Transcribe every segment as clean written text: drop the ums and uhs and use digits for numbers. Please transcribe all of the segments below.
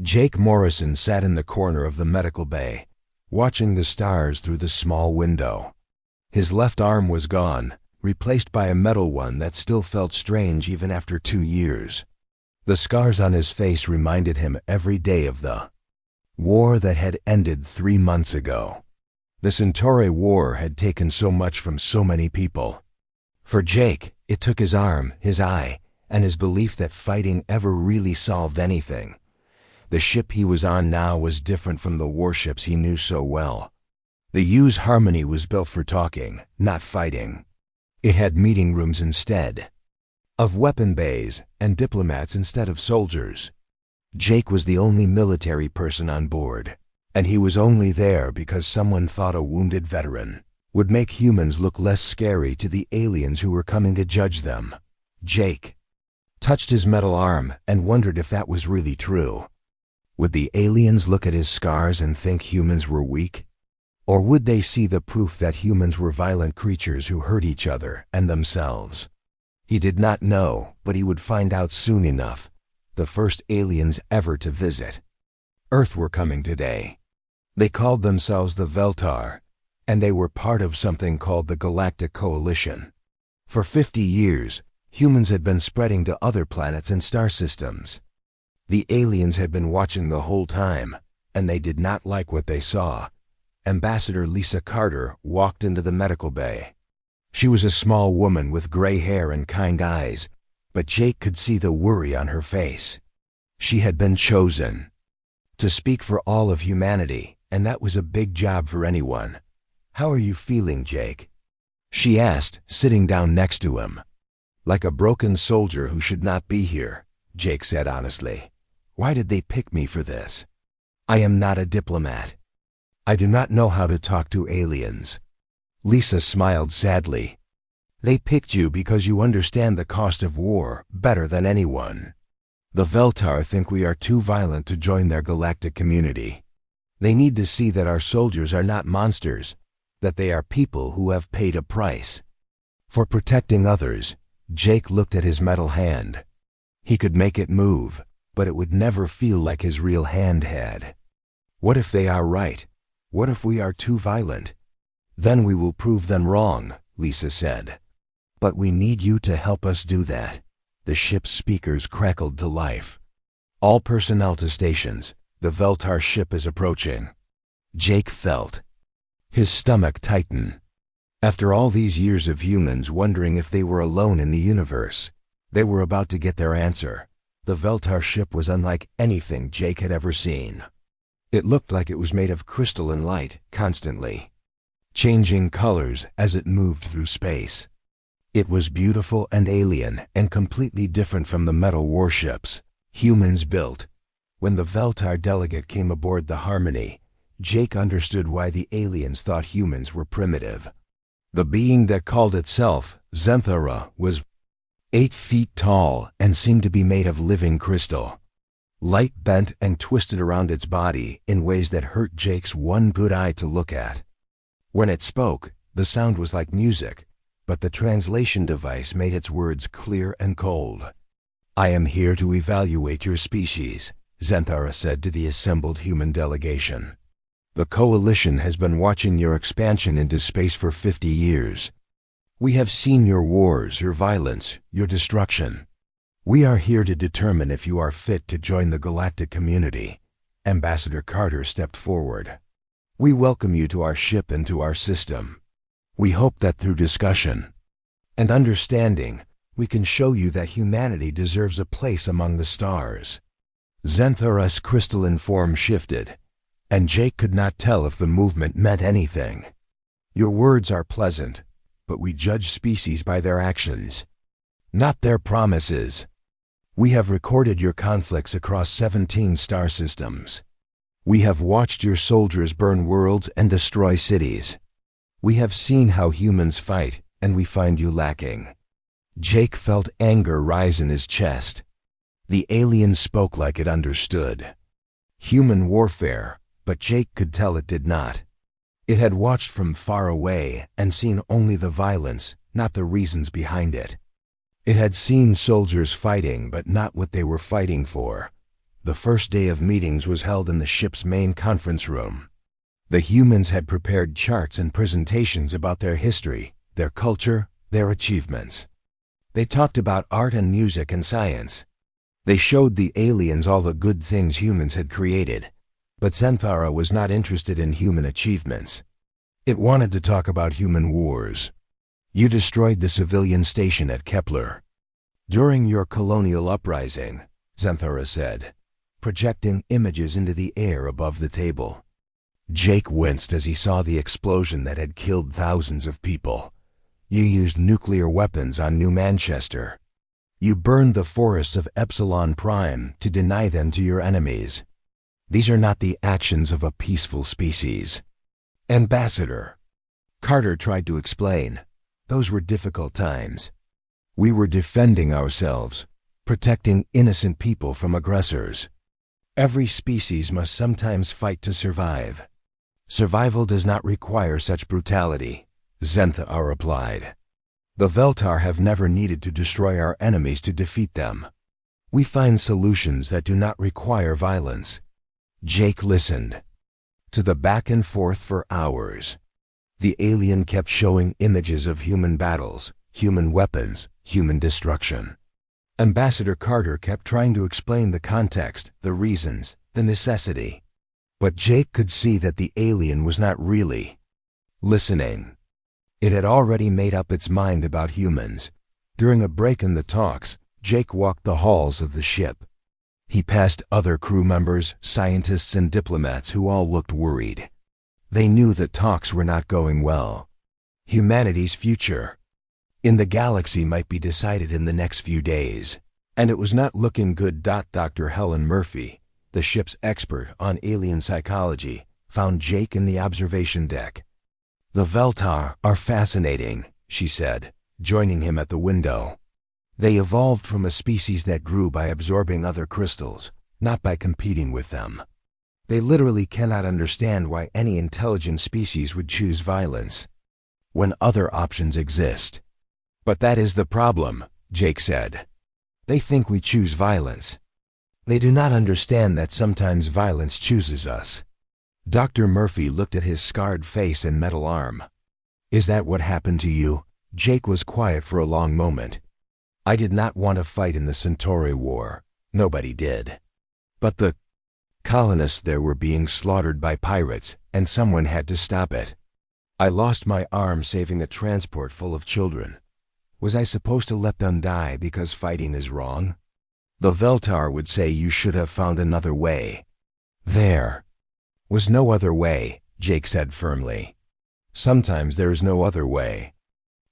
Jake Morrison sat in the corner of the medical bay, watching the stars through the small window. His left arm was gone, replaced by a metal one that still felt strange even after 2 years. The scars on his face reminded him every day of the war that had ended 3 months ago. The Centauri War had taken so much from so many people. For Jake, it took his arm, his eye, and his belief that fighting ever really solved anything. The ship he was on now was different from the warships he knew so well. The U's Harmony was built for talking, not fighting. It had meeting rooms instead of weapon bays, and diplomats instead of soldiers. Jake was the only military person on board, and he was only there because someone thought a wounded veteran would make humans look less scary to the aliens who were coming to judge them. Jake touched his metal arm and wondered if that was really true. Would the aliens look at his scars and think humans were weak? Or would they see the proof that humans were violent creatures who hurt each other and themselves? He did not know, but he would find out soon enough. The first aliens ever to visit Earth were coming today. They called themselves the Veltar, and they were part of something called the Galactic Coalition. For 50 years, humans had been spreading to other planets and star systems. The aliens had been watching the whole time, and they did not like what they saw. Ambassador Lisa Carter walked into the medical bay. She was a small woman with gray hair and kind eyes, but Jake could see the worry on her face. She had been chosen to speak for all of humanity, and that was a big job for anyone. "How are you feeling, Jake?" she asked, sitting down next to him. "Like a broken soldier who should not be here," Jake said honestly. "Why did they pick me for this? I am not a diplomat. I do not know how to talk to aliens." Lisa smiled sadly. "They picked you because you understand the cost of war better than anyone. The Veltar think we are too violent to join their galactic community. They need to see that our soldiers are not monsters, that they are people who have paid a price for protecting others." Jake looked at his metal hand. He could make it move, but it would never feel like his real hand had. What if they are right? What if we are too violent? "Then we will prove them wrong," Lisa said. "But we need you to help us do that." The ship's speakers crackled to life. "All personnel to stations. The Veltar ship is approaching." Jake felt his stomach tighten. After all these years of humans wondering if they were alone in the universe, they were about to get their answer. The Veltar ship was unlike anything Jake had ever seen. It looked like it was made of crystal and light, constantly changing colors as it moved through space. It was beautiful and alien and completely different from the metal warships humans built. When the Veltar delegate came aboard the Harmony, Jake understood why the aliens thought humans were primitive. The being that called itself Zenthara was 8 feet tall and seemed to be made of living crystal. Light bent and twisted around its body in ways that hurt Jake's one good eye to look at. When it spoke, the sound was like music, but the translation device made its words clear and cold. "I am here to evaluate your species," Zenthara said to the assembled human delegation. "The Coalition has been watching your expansion into space for 50 years. We have seen your wars, your violence, your destruction. We are here to determine if you are fit to join the galactic community." Ambassador Carter stepped forward. "We welcome you to our ship and to our system. We hope that through discussion and understanding, we can show you that humanity deserves a place among the stars." Zenthara's crystalline form shifted, and Jake could not tell if the movement meant anything. "Your words are pleasant, but we judge species by their actions, not their promises. We have recorded your conflicts across 17 star systems. We have watched your soldiers burn worlds and destroy cities. We have seen how humans fight, and we find you lacking." Jake felt anger rise in his chest. The alien spoke like it understood human warfare, but Jake could tell it did not. It had watched from far away and seen only the violence, not the reasons behind it. It had seen soldiers fighting, but not what they were fighting for. The first day of meetings was held in the ship's main conference room. The humans had prepared charts and presentations about their history, their culture, their achievements. They talked about art and music and science. They showed the aliens all the good things humans had created. But Zenthara was not interested in human achievements. It wanted to talk about human wars. You destroyed the civilian station at Kepler. During your colonial uprising, Zenthara said, projecting images into the air above the table. Jake winced as he saw the explosion that had killed thousands of people. You used nuclear weapons on New Manchester. You burned the forests of Epsilon Prime to deny them to your enemies. These are not the actions of a peaceful species. Ambassador. Carter tried to explain. Those were difficult times. We were defending ourselves, protecting innocent people from aggressors. Every species must sometimes fight to survive. Survival does not require such brutality, Zenthara replied. The Veltar have never needed to destroy our enemies to defeat them. We find solutions that do not require violence. Jake listened to the back and forth for hours. The alien kept showing images of human battles, human weapons, human destruction. Ambassador Carter kept trying to explain the context, the reasons, the necessity. But Jake could see that the alien was not really listening. It had already made up its mind about humans. During a break in the talks, Jake walked the halls of the ship. He passed other crew members, scientists, and diplomats who all looked worried. They knew that talks were not going well. Humanity's future in the galaxy might be decided in the next few days, and it was not looking good. Dr. Helen Murphy, the ship's expert on alien psychology, found Jake in the observation deck. The Veltar are fascinating, she said, joining him at the window. They evolved from a species that grew by absorbing other crystals, not by competing with them. They literally cannot understand why any intelligent species would choose violence when other options exist. But that is the problem, Jake said. They think we choose violence. They do not understand that sometimes violence chooses us. Dr. Murphy looked at his scarred face and metal arm. Is that what happened to you? Jake was quiet for a long moment. I did not want to fight in the Centauri War. Nobody did. But the colonists there were being slaughtered by pirates, and someone had to stop it. I lost my arm saving a transport full of children. Was I supposed to let them die because fighting is wrong? The Veltar would say you should have found another way. There was no other way, Jake said firmly. Sometimes there is no other way.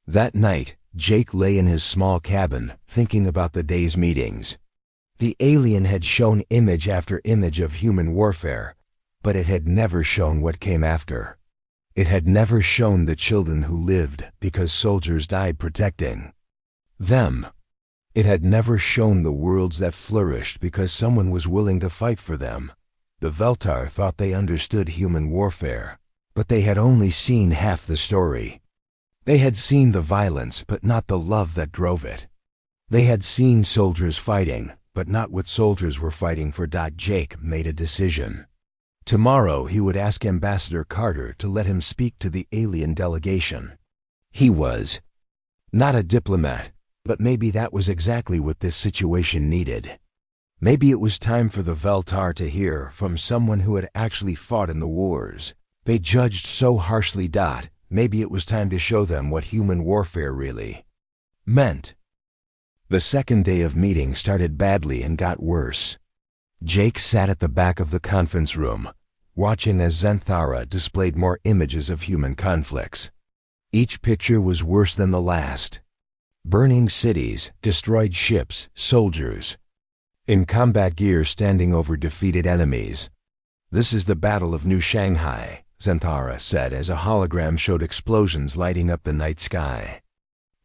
That night, Jake lay in his small cabin, thinking about the day's meetings. The alien had shown image after image of human warfare, but it had never shown what came after. It had never shown the children who lived because soldiers died protecting them. It had never shown the worlds that flourished because someone was willing to fight for them. The Veltar thought they understood human warfare, but they had only seen half the story. They had seen the violence, but not the love that drove it. They had seen soldiers fighting, but not what soldiers were fighting for. Jake made a decision. Tomorrow he would ask Ambassador Carter to let him speak to the alien delegation. He was not a diplomat, but maybe that was exactly what this situation needed. Maybe it was time for the Veltar to hear from someone who had actually fought in the wars. They judged so harshly. Maybe it was time to show them what human warfare really meant. The second day of meeting started badly and got worse. Jake sat at the back of the conference room, watching as Zenthara displayed more images of human conflicts. Each picture was worse than the last. Burning cities, destroyed ships, soldiers in combat gear standing over defeated enemies. This is the Battle of New Shanghai, Zenthara said as a hologram showed explosions lighting up the night sky.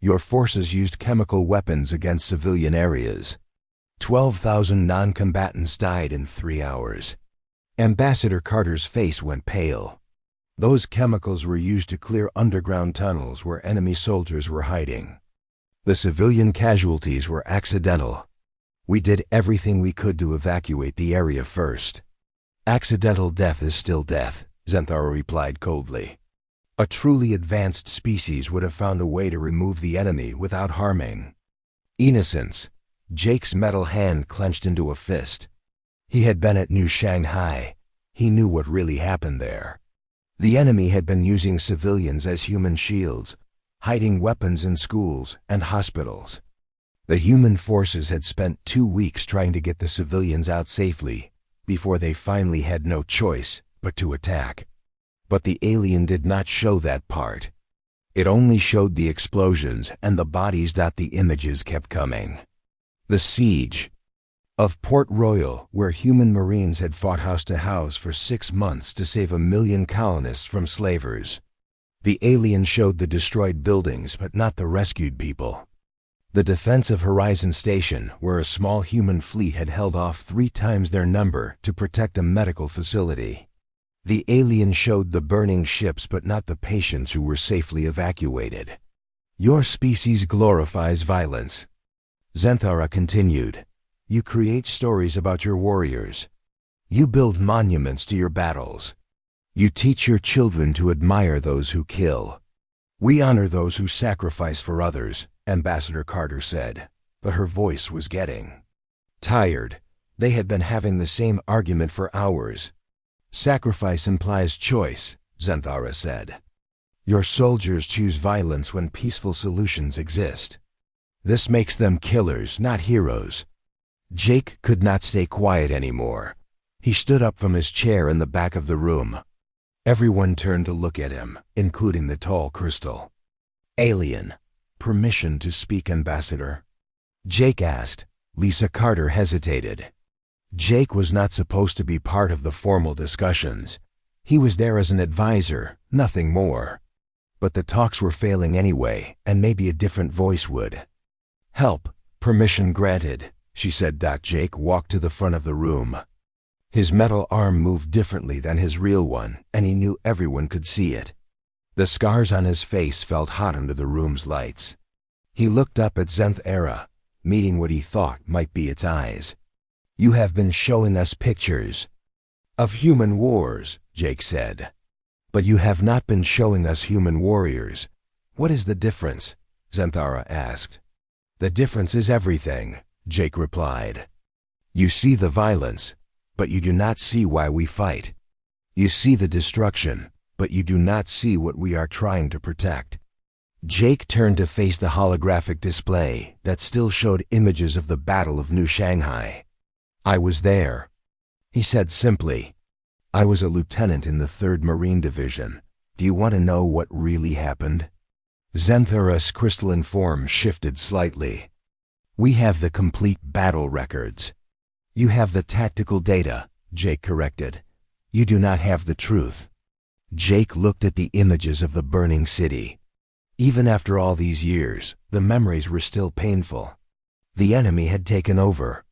Your forces used chemical weapons against civilian areas. 12,000 non-combatants died in 3 hours. Ambassador Carter's face went pale. Those chemicals were used to clear underground tunnels where enemy soldiers were hiding. The civilian casualties were accidental. We did everything we could to evacuate the area first. Accidental death is still death, Zenthara replied coldly. A truly advanced species would have found a way to remove the enemy without harming. Innocence. Jake's metal hand clenched into a fist. He had been at New Shanghai. He knew what really happened there. The enemy had been using civilians as human shields, hiding weapons in schools and hospitals. The human forces had spent 2 weeks trying to get the civilians out safely before they finally had no choice but to attack. But the alien did not show that part. It only showed the explosions and the bodies that the images kept coming. The siege of Port Royal, where human marines had fought house to house for 6 months to save 1 million colonists from slavers. The alien showed the destroyed buildings, but not the rescued people. The defense of Horizon Station, where a small human fleet had held off 3 times their number to protect a medical facility. The alien showed the burning ships, but not the patients who were safely evacuated. Your species glorifies violence. Zenthara continued. You create stories about your warriors. You build monuments to your battles. You teach your children to admire those who kill. We honor those who sacrifice for others, Ambassador Carter said, but her voice was getting tired. They had been having the same argument for hours. Sacrifice implies choice, Zenthara said. Your soldiers choose violence when peaceful solutions exist. This makes them killers, not heroes. Jake could not stay quiet anymore. He stood up from his chair in the back of the room. Everyone turned to look at him, including the tall Crystal. Alien. Permission to speak, Ambassador? Jake asked. Lisa Carter hesitated. Jake was not supposed to be part of the formal discussions. He was there as an advisor, nothing more. But the talks were failing anyway, and maybe a different voice would. Help. Permission granted, she said. Jake walked to the front of the room. His metal arm moved differently than his real one, and he knew everyone could see it. The scars on his face felt hot under the room's lights. He looked up at Zenthara, meeting what he thought might be its eyes. You have been showing us pictures of human wars, Jake said. But you have not been showing us human warriors. What is the difference? Zenthara asked. The difference is everything, Jake replied. You see the violence, but you do not see why we fight. You see the destruction, but you do not see what we are trying to protect. Jake turned to face the holographic display that still showed images of the Battle of New Shanghai. I was there, he said simply. I was a lieutenant in the 3rd Marine Division. Do you want to know what really happened? Zenthara's crystalline form shifted slightly. We have the complete battle records. You have the tactical data, Jake corrected. You do not have the truth. Jake looked at the images of the burning city. Even after all these years, the memories were still painful. The enemy had taken over.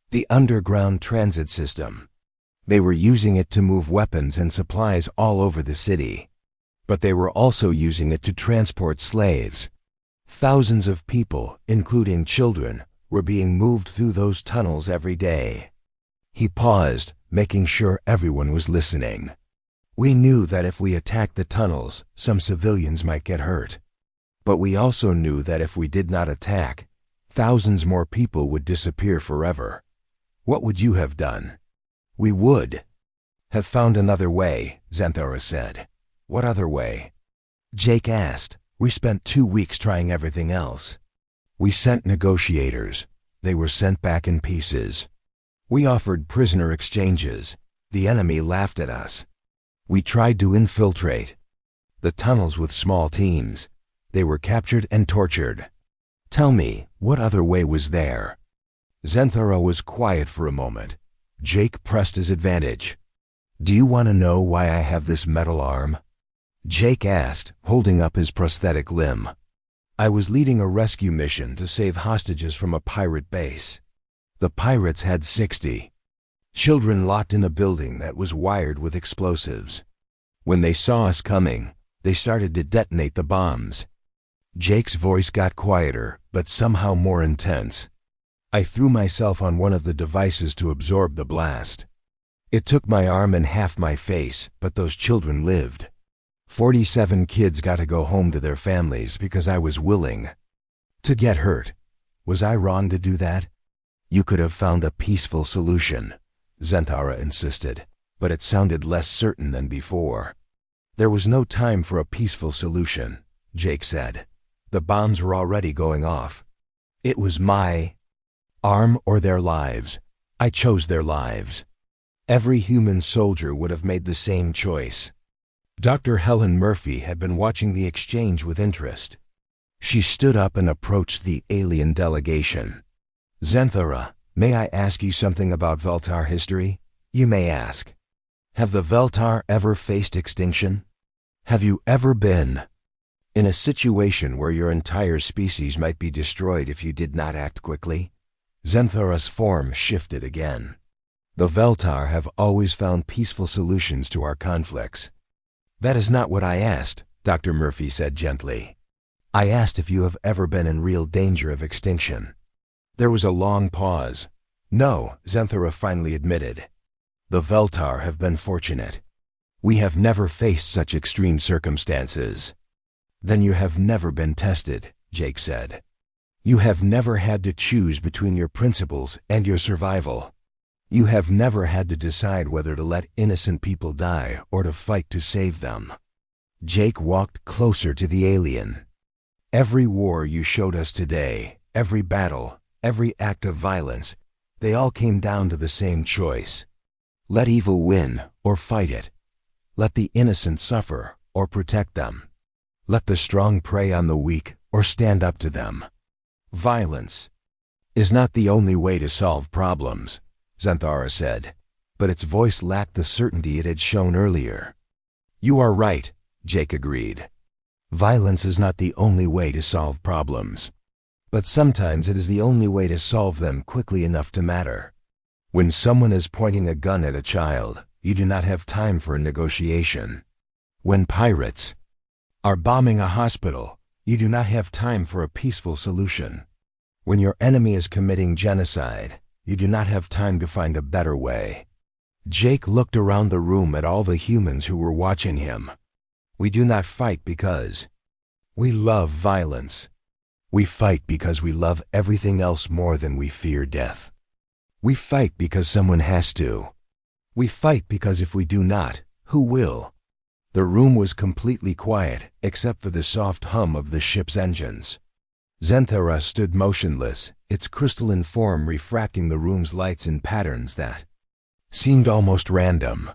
The underground transit system. They were using it to move weapons and supplies all over the city. But they were also using it to transport slaves. Thousands of people, including children, were being moved through those tunnels every day. He paused, making sure everyone was listening. We knew that if we attacked the tunnels, some civilians might get hurt. But we also knew that if we did not attack, thousands more people would disappear forever. What would you have done? We would have found another way, Zenthara said. What other way? Jake asked. We spent 2 weeks trying everything else. We sent negotiators. They were sent back in pieces. We offered prisoner exchanges. The enemy laughed at us. We tried to infiltrate the tunnels with small teams. They were captured and tortured. Tell me, what other way was there? Zenthara was quiet for a moment. Jake pressed his advantage. Do you want to know why I have this metal arm? Jake asked, holding up his prosthetic limb. I was leading a rescue mission to save hostages from a pirate base. The pirates had 60 children locked in a building that was wired with explosives. When they saw us coming, they started to detonate the bombs. Jake's voice got quieter, but somehow more intense. I threw myself on one of the devices to absorb the blast. It took my arm and half my face, but those children lived. 47 kids got to go home to their families because I was willing to get hurt. Was I wrong to do that? You could have found a peaceful solution, Zenthara insisted, but it sounded less certain than before. There was no time for a peaceful solution, Jake said. The bombs were already going off. It was my arm or their lives. I chose their lives. Every human soldier would have made the same choice. Dr. Helen Murphy had been watching the exchange with interest. She stood up and approached the alien delegation. Zenthara, may I ask you something about Veltar history? You may ask. Have the Veltar ever faced extinction? Have you ever been in a situation where your entire species might be destroyed if you did not act quickly? Zenthara's form shifted again. The Veltar have always found peaceful solutions to our conflicts. That is not what I asked, Dr. Murphy said gently. I asked if you have ever been in real danger of extinction. There was a long pause. No, Zenthara finally admitted. The Veltar have been fortunate. We have never faced such extreme circumstances. Then you have never been tested, Jake said. You have never had to choose between your principles and your survival. You have never had to decide whether to let innocent people die or to fight to save them. Jake walked closer to the alien. Every war you showed us today, every battle, every act of violence, they all came down to the same choice. Let evil win or fight it. Let the innocent suffer or protect them. Let the strong prey on the weak or stand up to them. Violence is not the only way to solve problems, Zenthara said, but its voice lacked the certainty it had shown earlier. You are right, Jake agreed. Violence is not the only way to solve problems, but sometimes it is the only way to solve them quickly enough to matter. When someone is pointing a gun at a child, you do not have time for a negotiation. When pirates are bombing a hospital, you do not have time for a peaceful solution. When your enemy is committing genocide, you do not have time to find a better way. Jake looked around the room at all the humans who were watching him. We do not fight because we love violence. We fight because we love everything else more than we fear death. We fight because someone has to. We fight because if we do not, who will? The room was completely quiet, except for the soft hum of the ship's engines. Zenthara stood motionless, its crystalline form refracting the room's lights in patterns that seemed almost random.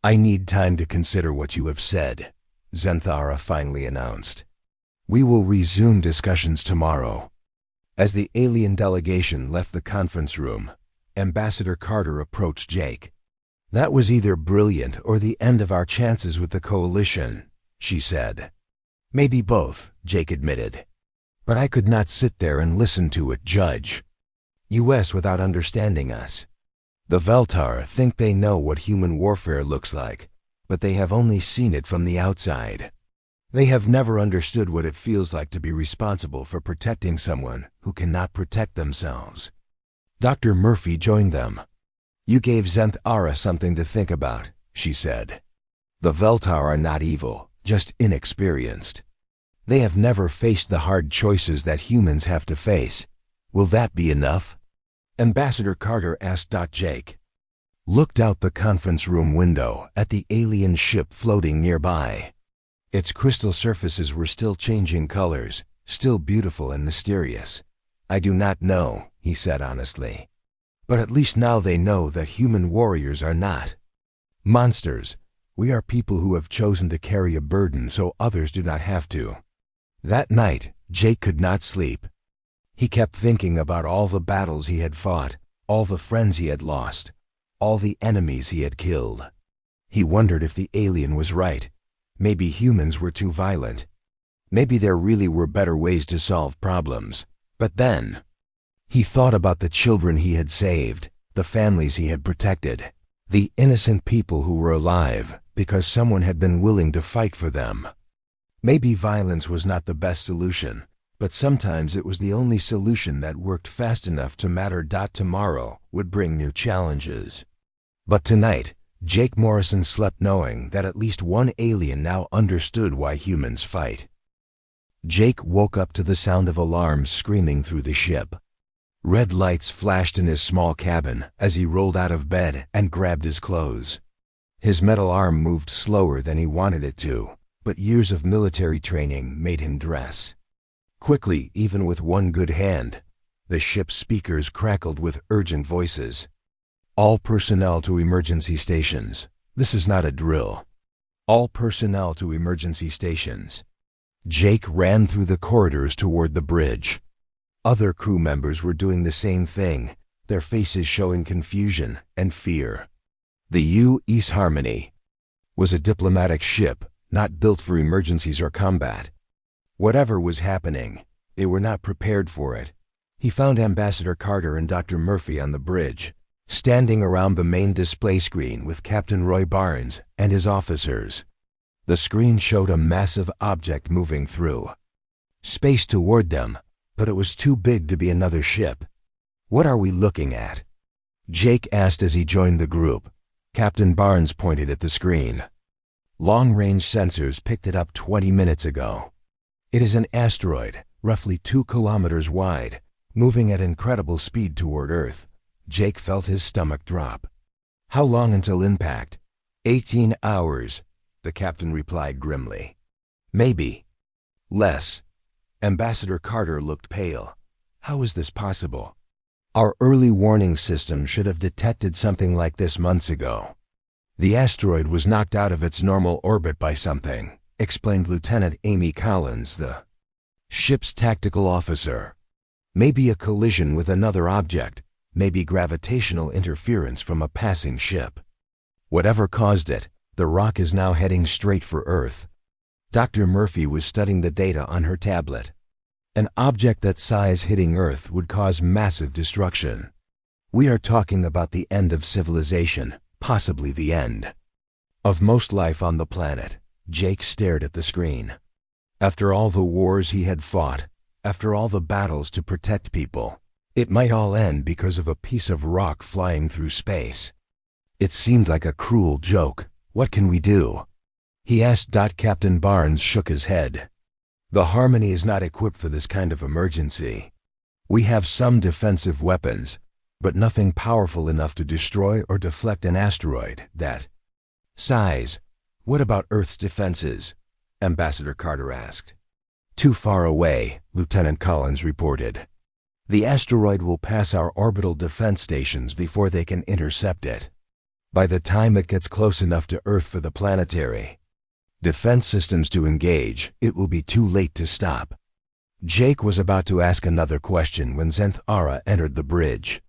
I need time to consider what you have said, Zenthara finally announced. We will resume discussions tomorrow. As the alien delegation left the conference room, Ambassador Carter approached Jake. That was either brilliant or the end of our chances with the coalition, she said. Maybe both, Jake admitted. But I could not sit there and listen to it judge US without understanding us. The Veltar think they know what human warfare looks like, but they have only seen it from the outside. They have never understood what it feels like to be responsible for protecting someone who cannot protect themselves. Dr. Murphy joined them. You gave Zenthara something to think about, she said. The Veltar are not evil, just inexperienced. They have never faced the hard choices that humans have to face. Will that be enough? Ambassador Carter asked. Jake looked out the conference room window at the alien ship floating nearby. Its crystal surfaces were still changing colors, still beautiful and mysterious. I do not know, he said honestly. But at least now they know that human warriors are not monsters. We are people who have chosen to carry a burden so others do not have to. That night, Jake could not sleep. He kept thinking about all the battles he had fought, all the friends he had lost, all the enemies he had killed. He wondered if the alien was right. Maybe humans were too violent. Maybe there really were better ways to solve problems. But then he thought about the children he had saved, the families he had protected, the innocent people who were alive because someone had been willing to fight for them. Maybe violence was not the best solution, But sometimes it was the only solution that worked fast enough to matter. Tomorrow would bring new challenges. But tonight, Jake Morrison slept knowing that at least one alien now understood why humans fight. Jake woke up to the sound of alarms screaming through the ship. Red lights flashed in his small cabin as he rolled out of bed and grabbed his clothes. His metal arm moved slower than he wanted it to, but years of military training made him dress quickly, even with one good hand. The ship's speakers crackled with urgent voices. All personnel to emergency stations. This is not a drill. All personnel to emergency stations. Jake ran through the corridors toward the bridge. Other crew members were doing the same thing, their faces showing confusion and fear. The U.S. Harmony was a diplomatic ship, not built for emergencies or combat. Whatever was happening, they were not prepared for it. He found Ambassador Carter and Dr. Murphy on the bridge, standing around the main display screen with Captain Roy Barnes and his officers. The screen showed a massive object moving through space toward them, but it was too big to be another ship. "What are we looking at?" Jake asked as he joined the group. Captain Barnes pointed at the screen. "Long-range sensors picked it up 20 minutes ago. It is an asteroid, roughly 2 kilometers wide, moving at incredible speed toward Earth." Jake felt his stomach drop. "How long until impact?" 18 hours, the captain replied grimly. "Maybe less." Ambassador Carter looked pale. "How is this possible? Our early warning system should have detected something like this months ago." "The asteroid was knocked out of its normal orbit by something," explained Lieutenant Amy Collins, the ship's tactical officer. "Maybe a collision with another object, maybe gravitational interference from a passing ship. Whatever caused it, the rock is now heading straight for Earth." Dr. Murphy was studying the data on her tablet. "An object that size hitting Earth would cause massive destruction. We are talking about the end of civilization, possibly the end of most life on the planet." Jake stared at the screen. After all the wars he had fought, after all the battles to protect people, it might all end because of a piece of rock flying through space. It seemed like a cruel joke. "What can we do?" he asked. Captain Barnes shook his head. "The Harmony is not equipped for this kind of emergency. We have some defensive weapons, but nothing powerful enough to destroy or deflect an asteroid that size." "What about Earth's defenses?" Ambassador Carter asked. "Too far away," Lieutenant Collins reported. "The asteroid will pass our orbital defense stations before they can intercept it. By the time it gets close enough to Earth for the planetary defense systems to engage, it will be too late to stop." Jake was about to ask another question when Zenthara entered the bridge.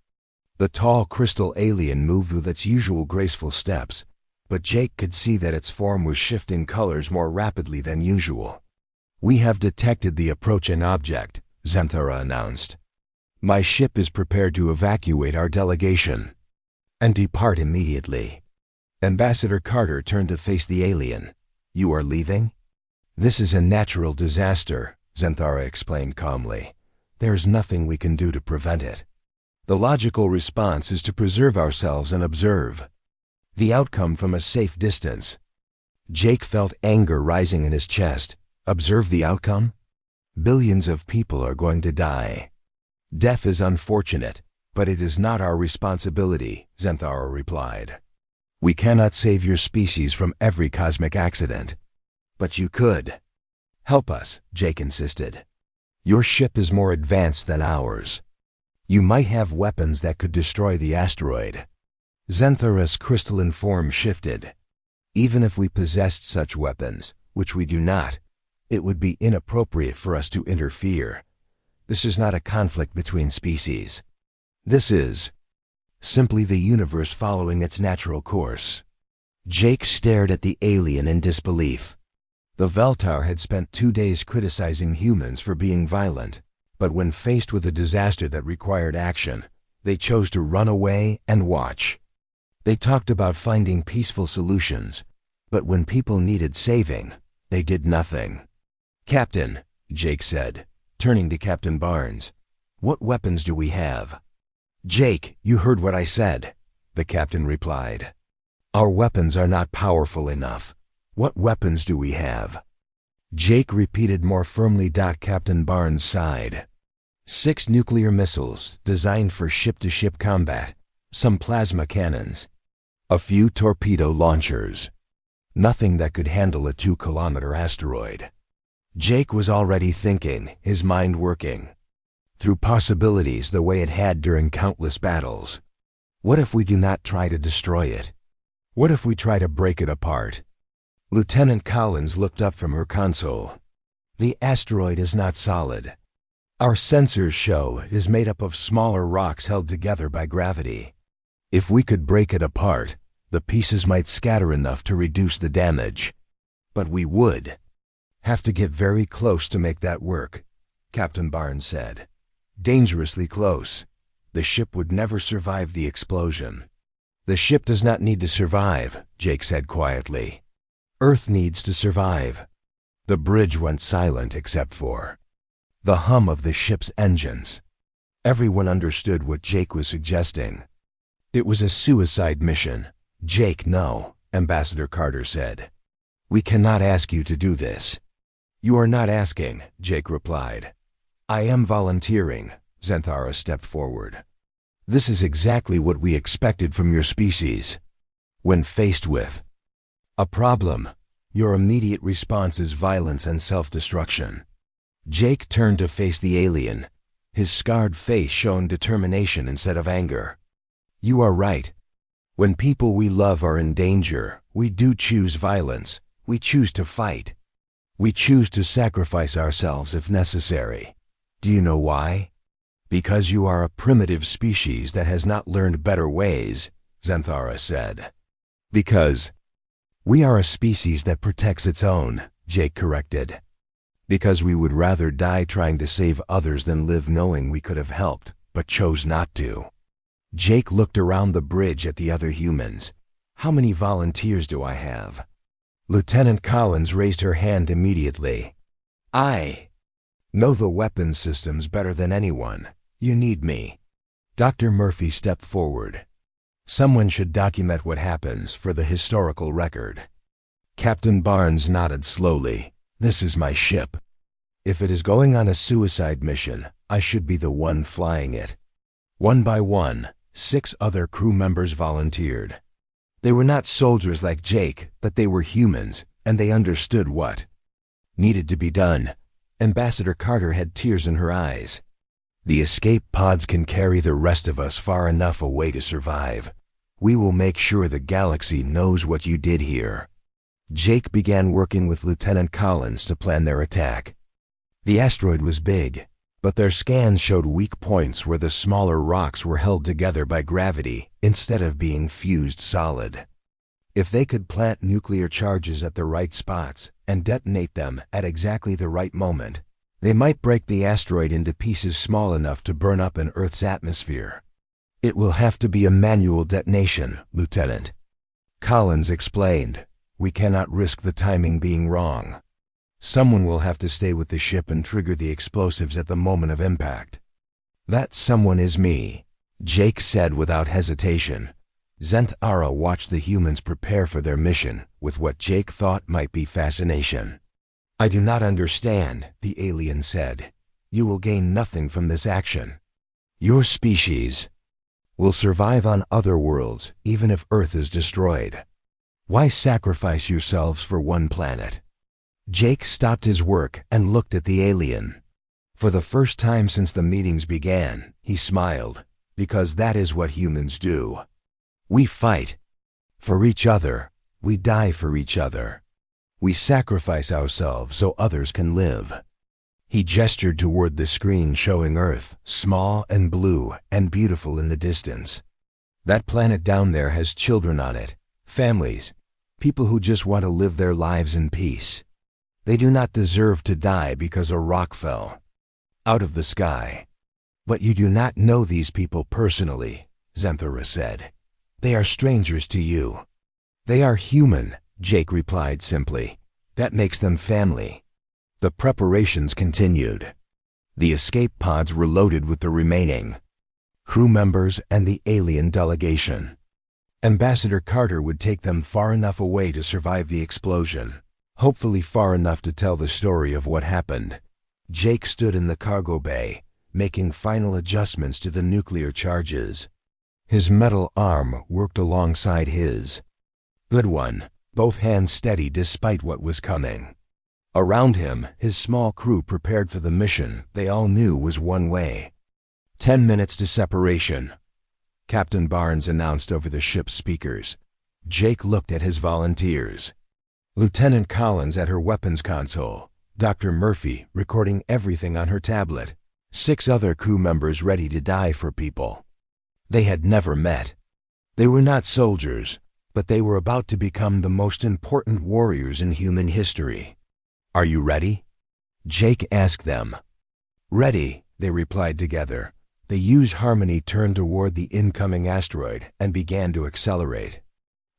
The tall crystal alien moved with its usual graceful steps, but Jake could see that its form was shifting colors more rapidly than usual. "We have detected the approaching object," Zenthara announced. "My ship is prepared to evacuate our delegation and depart immediately." Ambassador Carter turned to face the alien. "You are leaving?" "This is a natural disaster," Zenthara explained calmly. "There's nothing we can do to prevent it. The logical response is to preserve ourselves and observe the outcome from a safe distance." Jake felt anger rising in his chest. Observe the outcome? Billions of people are going to die. "Death is unfortunate, but it is not our responsibility," Zenthara replied. "We cannot save your species from every cosmic accident." "But you could help us," Jake insisted. "Your ship is more advanced than ours. You might have weapons that could destroy the asteroid." Zenthara's crystalline form shifted. "Even if we possessed such weapons, which we do not, it would be inappropriate for us to interfere. This is not a conflict between species. This is simply the universe following its natural course." Jake stared at the alien in disbelief. The Veltar had spent 2 days criticizing humans for being violent, but when faced with a disaster that required action, they chose to run away and watch. They talked about finding peaceful solutions, but when people needed saving, they did nothing. "Captain," Jake said, turning to Captain Barnes. "What weapons do we have?" "Jake, you heard what I said," the captain replied. "Our weapons are not powerful enough. What weapons do we have?" Jake repeated more firmly. Captain Barnes sighed. 6 nuclear missiles designed for ship-to-ship combat, some plasma cannons, a few torpedo launchers. Nothing that could handle a 2-kilometer asteroid. Jake was already thinking, his mind working through possibilities the way it had during countless battles. What if we do not try to destroy it? What if we try to break it apart? Lieutenant Collins looked up from her console. "The asteroid is not solid. Our sensors show it is made up of smaller rocks held together by gravity. If we could break it apart, the pieces might scatter enough to reduce the damage. But we would have to get very close to make that work," Captain Barnes said. "Dangerously close. The ship would never survive the explosion." "The ship does not need to survive," Jake said quietly. "Earth needs to survive." The bridge went silent except for the hum of the ship's engines. Everyone understood what Jake was suggesting. "It was a suicide mission." "Jake, no," Ambassador Carter said. "We cannot ask you to do this." "You are not asking," Jake replied. "I am volunteering." Xanthara stepped forward. "This is exactly what we expected from your species. When faced with a problem, your immediate response is violence and self-destruction." Jake turned to face the alien. His scarred face showed determination instead of anger. "You are right. When people we love are in danger, we do choose violence. We choose to fight. We choose to sacrifice ourselves if necessary. Do you know why? Because you are a primitive species that has not learned better ways," Xanthara said. "Because we are a species that protects its own," Jake corrected. "Because we would rather die trying to save others than live knowing we could have helped, but chose not to." Jake looked around the bridge at the other humans. "How many volunteers do I have?" Lieutenant Collins raised her hand immediately. "I know the weapons systems better than anyone. You need me." Dr. Murphy stepped forward. "Someone should document what happens for the historical record." Captain Barnes nodded slowly. "This is my ship. If it is going on a suicide mission, I should be the one flying it." One by one, 6 other crew members volunteered. They were not soldiers like Jake, but they were humans, and they understood what needed to be done. Ambassador Carter had tears in her eyes. "The escape pods can carry the rest of us far enough away to survive. We will make sure the galaxy knows what you did here." Jake began working with Lieutenant Collins to plan their attack. The asteroid was big, but their scans showed weak points where the smaller rocks were held together by gravity instead of being fused solid. If they could plant nuclear charges at the right spots and detonate them at exactly the right moment, they might break the asteroid into pieces small enough to burn up in Earth's atmosphere. "It will have to be a manual detonation, Lieutenant," Collins explained. "We cannot risk the timing being wrong. Someone will have to stay with the ship and trigger the explosives at the moment of impact." "That someone is me," Jake said without hesitation. Xanthara watched the humans prepare for their mission with what Jake thought might be fascination. "I do not understand," the alien said. "You will gain nothing from this action. Your species will survive on other worlds even if Earth is destroyed. Why sacrifice yourselves for one planet?" Jake stopped his work and looked at the alien. For the first time since the meetings began, he smiled, because that is what humans do. We fight for each other. We die for each other. We sacrifice ourselves so others can live. He gestured toward the screen showing Earth, small and blue and beautiful in the distance. "That planet down there has children on it, families, people who just want to live their lives in peace. They do not deserve to die because a rock fell out of the sky." "But you do not know these people personally," Xanthara said. "They are strangers to you." "They are human," Jake replied simply. "That makes them family." The preparations continued. The escape pods were loaded with the remaining crew members and the alien delegation. Ambassador Carter would take them far enough away to survive the explosion, hopefully far enough to tell the story of what happened. Jake stood in the cargo bay, making final adjustments to the nuclear charges. His metal arm worked alongside his. Good one, both hands steady despite what was coming. Around him, his small crew prepared for the mission they all knew was one way. 10 minutes to separation, Captain Barnes announced over the ship's speakers. Jake looked at his volunteers. Lieutenant Collins at her weapons console, Dr. Murphy recording everything on her tablet, 6 other crew members ready to die for people they had never met. They were not soldiers, but they were about to become the most important warriors in human history. "Are you ready?" Jake asked them. "Ready," they replied together. The U's Harmony turned toward the incoming asteroid and began to accelerate.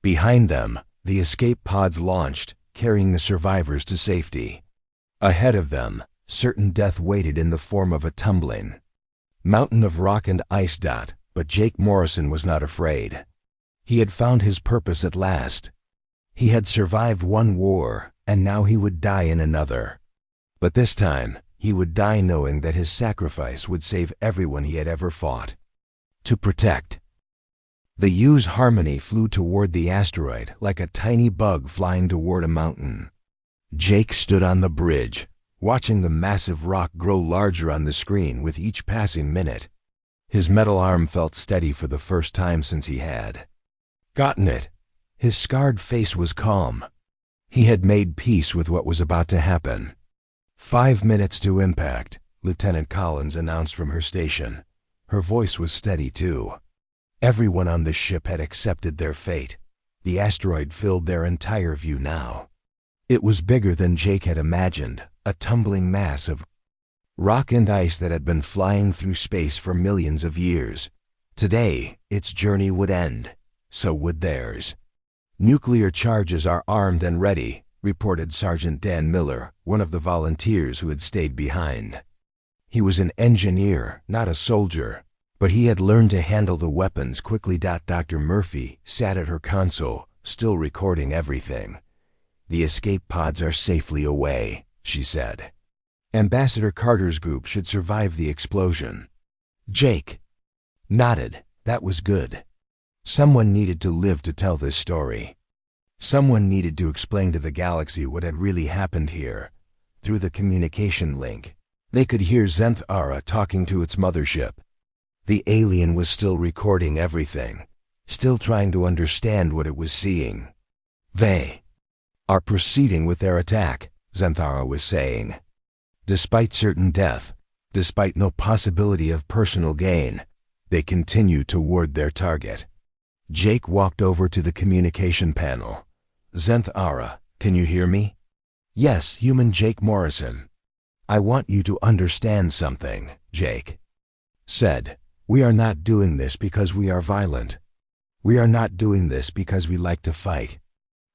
Behind them, the escape pods launched, carrying the survivors to safety. Ahead of them, certain death waited in the form of a tumbling mountain of rock and ice. But Jake Morrison was not afraid. He had found his purpose at last. He had survived one war, and now he would die in another. But this time, he would die knowing that his sacrifice would save everyone he had ever fought to protect. The U's Harmony flew toward the asteroid like a tiny bug flying toward a mountain. Jake stood on the bridge, watching the massive rock grow larger on the screen with each passing minute. His metal arm felt steady for the first time since he had gotten it. His scarred face was calm. He had made peace with what was about to happen. 5 minutes to impact, Lieutenant Collins announced from her station. Her voice was steady, too. Everyone on the ship had accepted their fate. The asteroid filled their entire view now. It was bigger than Jake had imagined, a tumbling mass of rock and ice that had been flying through space for millions of years. Today, its journey would end. So would theirs. "Nuclear charges are armed and ready," reported Sergeant Dan Miller, one of the volunteers who had stayed behind. He was an engineer, not a soldier, but he had learned to handle the weapons quickly. Dr. Murphy sat at her console, still recording everything. "The escape pods are safely away," she said. "Ambassador Carter's group should survive the explosion." Jake nodded. That was good. Someone needed to live to tell this story. Someone needed to explain to the galaxy what had really happened here. Through the communication link, they could hear Zenth Ara talking to its mothership. The alien was still recording everything, still trying to understand what it was seeing. "They are proceeding with their attack," Zenth Ara was saying. "Despite certain death, despite no possibility of personal gain, they continue toward their target." Jake walked over to the communication panel. "Zenth Ara, can you hear me?" "Yes, human Jake Morrison." "I want you to understand something," Jake said. "We are not doing this because we are violent. We are not doing this because we like to fight.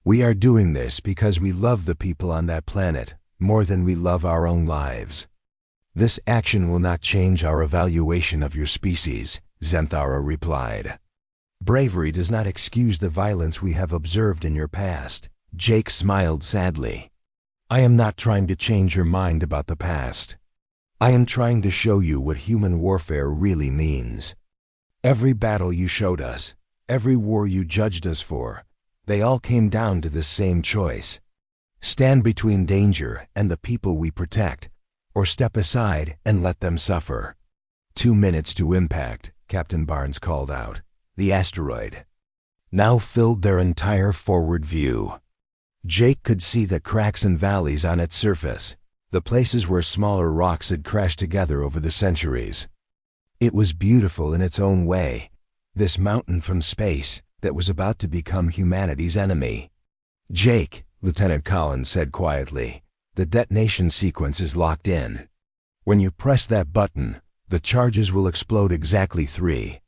We are doing this because we love the people on that planet more than we love our own lives. This action will not change our evaluation of your species," Zenth Ara replied. "Bravery does not excuse the violence we have observed in your past." Jake smiled sadly. "I am not trying to change your mind about the past. I am trying to show you what human warfare really means. Every battle you showed us, every war you judged us for, they all came down to this same choice. Stand between danger and the people we protect, or step aside and let them suffer." 2 minutes to impact, Captain Barnes called out. The asteroid now filled their entire forward view. Jake could see the cracks and valleys on its surface, the places where smaller rocks had crashed together over the centuries. It was beautiful in its own way, this mountain from space that was about to become humanity's enemy. "Jake," Lieutenant Collins said quietly, "the detonation sequence is locked in. When you press that button, the charges will explode exactly 3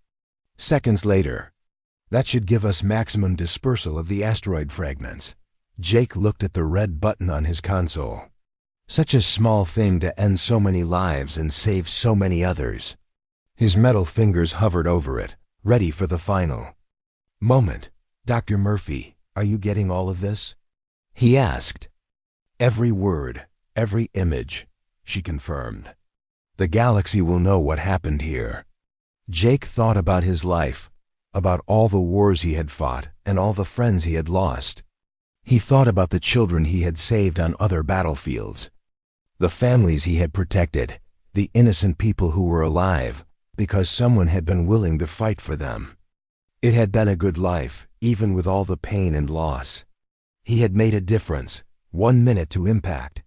seconds later. That should give us maximum dispersal of the asteroid fragments." Jake looked at the red button on his console. Such a small thing to end so many lives and save so many others. His metal fingers hovered over it, ready for the final moment. Dr. Murphy, are you getting all of this? He asked. Every word, every image, she confirmed. The galaxy will know what happened here. Jake thought about his life, about all the wars he had fought and all the friends he had lost. He thought about the children he had saved on other battlefields, the families he had protected, the innocent people who were alive because someone had been willing to fight for them. It had been a good life, even with all the pain and loss. He had made a difference, 1 minute to impact.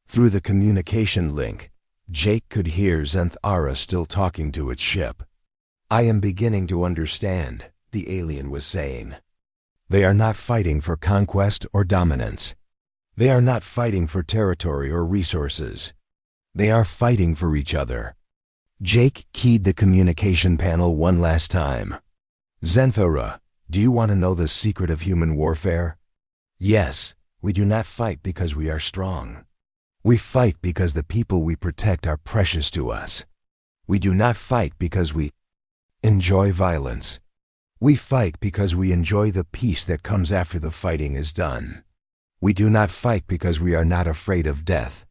Through the communication link, Jake could hear Zenthara still talking to its ship. I am beginning to understand, the alien was saying. They are not fighting for conquest or dominance. They are not fighting for territory or resources. They are fighting for each other. Jake keyed the communication panel one last time. Zenthara, do you want to know the secret of human warfare? Yes, we do not fight because we are strong. We fight because the people we protect are precious to us. We do not fight because we enjoy violence. We fight because we enjoy the peace that comes after the fighting is done. We do not fight because we are not afraid of death.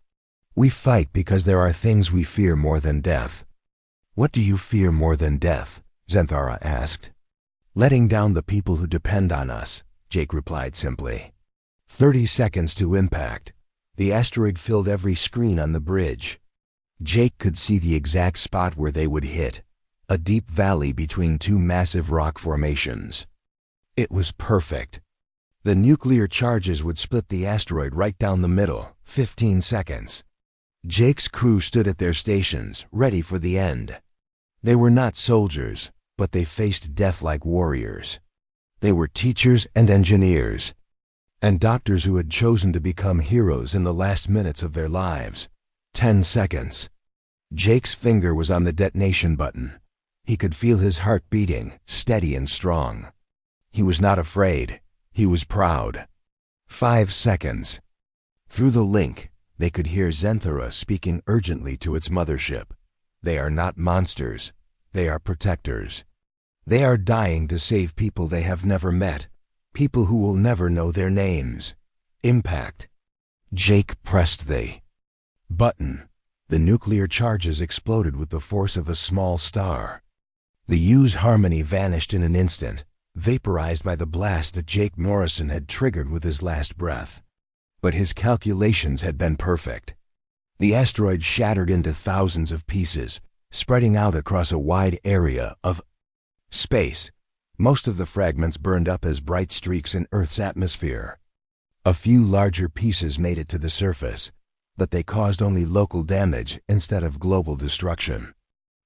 We fight because there are things we fear more than death. What do you fear more than death? Zenthara asked. Letting down the people who depend on us, Jake replied simply. 30 seconds to impact. The asteroid filled every screen on the bridge. Jake could see the exact spot where they would hit, a deep valley between two massive rock formations. It was perfect. The nuclear charges would split the asteroid right down the middle, 15 seconds. Jake's crew stood at their stations, ready for the end. They were not soldiers, but they faced death like warriors. They were teachers and engineers, and doctors who had chosen to become heroes in the last minutes of their lives. 10 seconds. Jake's finger was on the detonation button. He could feel his heart beating, steady and strong. He was not afraid. He was proud. 5 seconds. Through the link, they could hear Zenthara speaking urgently to its mothership. They are not monsters. They are protectors. They are dying to save people they have never met, people who will never know their names. Impact. Jake pressed the button. The nuclear charges exploded with the force of a small star. The U's harmony vanished in an instant, vaporized by the blast that Jake Morrison had triggered with his last breath. But his calculations had been perfect. The asteroid shattered into thousands of pieces, spreading out across a wide area of space. Most of the fragments burned up as bright streaks in Earth's atmosphere. A few larger pieces made it to the surface, but they caused only local damage instead of global destruction.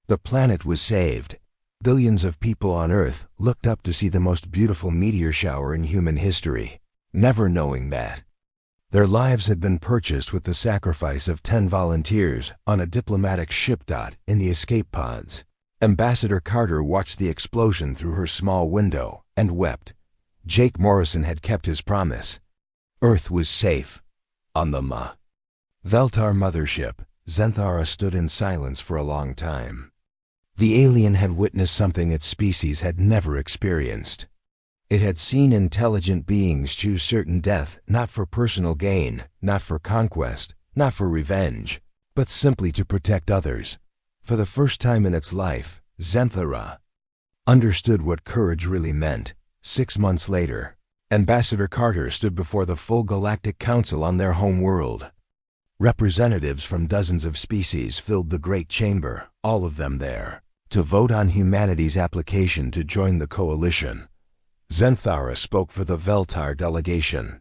The planet was saved. Billions of people on Earth looked up to see the most beautiful meteor shower in human history, never knowing that their lives had been purchased with the sacrifice of 10 volunteers on a diplomatic ship. In the escape pods, Ambassador Carter watched the explosion through her small window and wept. Jake Morrison had kept his promise. Earth was safe. On the Veltar mothership, Zenthara stood in silence for a long time. The alien had witnessed something its species had never experienced. It had seen intelligent beings choose certain death not for personal gain, not for conquest, not for revenge, but simply to protect others. For the first time in its life, Zenthara understood what courage really meant. 6 months later, Ambassador Carter stood before the full Galactic Council on their home world. Representatives from dozens of species filled the Great Chamber, all of them there, to vote on humanity's application to join the coalition. Zenthara spoke for the Veltar delegation.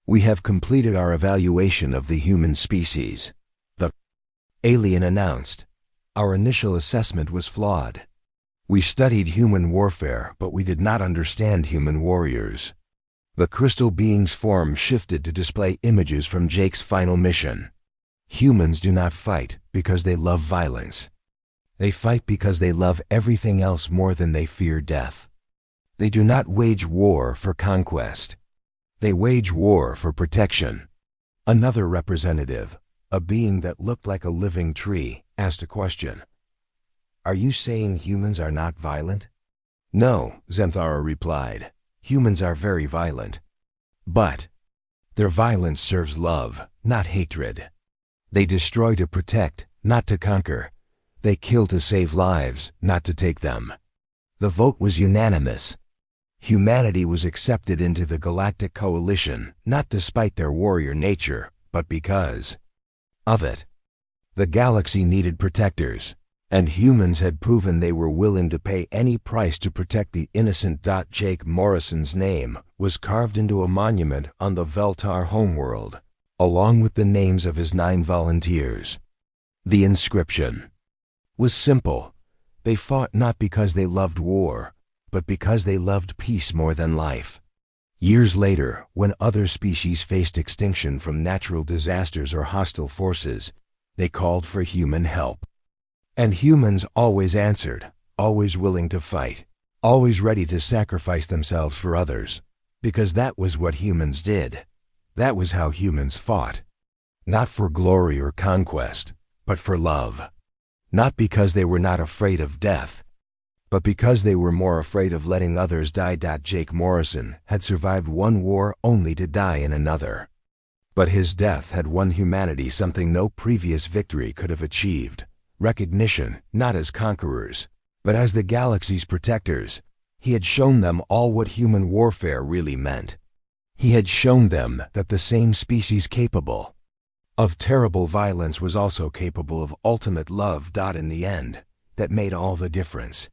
We have completed our evaluation of the human species, the alien announced. Our initial assessment was flawed. We studied human warfare, but we did not understand human warriors. The crystal being's form shifted to display images from Jake's final mission. Humans do not fight because they love violence. They fight because they love everything else more than they fear death. They do not wage war for conquest. They wage war for protection. Another representative, a being that looked like a living tree, asked a question. "Are you saying humans are not violent?" "No," Zenthara replied. "Humans are very violent. But their violence serves love, not hatred. They destroy to protect, not to conquer. They kill to save lives, not to take them." The vote was unanimous. Humanity was accepted into the Galactic Coalition, not despite their warrior nature, but because of it. The galaxy needed protectors, and humans had proven they were willing to pay any price to protect the innocent. Jake Morrison's name was carved into a monument on the Veltar homeworld, along with the names of his 9 volunteers. The inscription was simple. They fought not because they loved war, but because they loved peace more than life. Years later, when other species faced extinction from natural disasters or hostile forces, they called for human help. And humans always answered, always willing to fight, always ready to sacrifice themselves for others, because that was what humans did. That was how humans fought. Not for glory or conquest, but for love. Not because they were not afraid of death, but because they were more afraid of letting others die. Jake Morrison had survived one war only to die in another. But his death had won humanity something no previous victory could have achieved. Recognition, not as conquerors, but as the galaxy's protectors. He had shown them all what human warfare really meant. He had shown them that the same species capable of terrible violence was also capable of ultimate love. In the end, that made all the difference.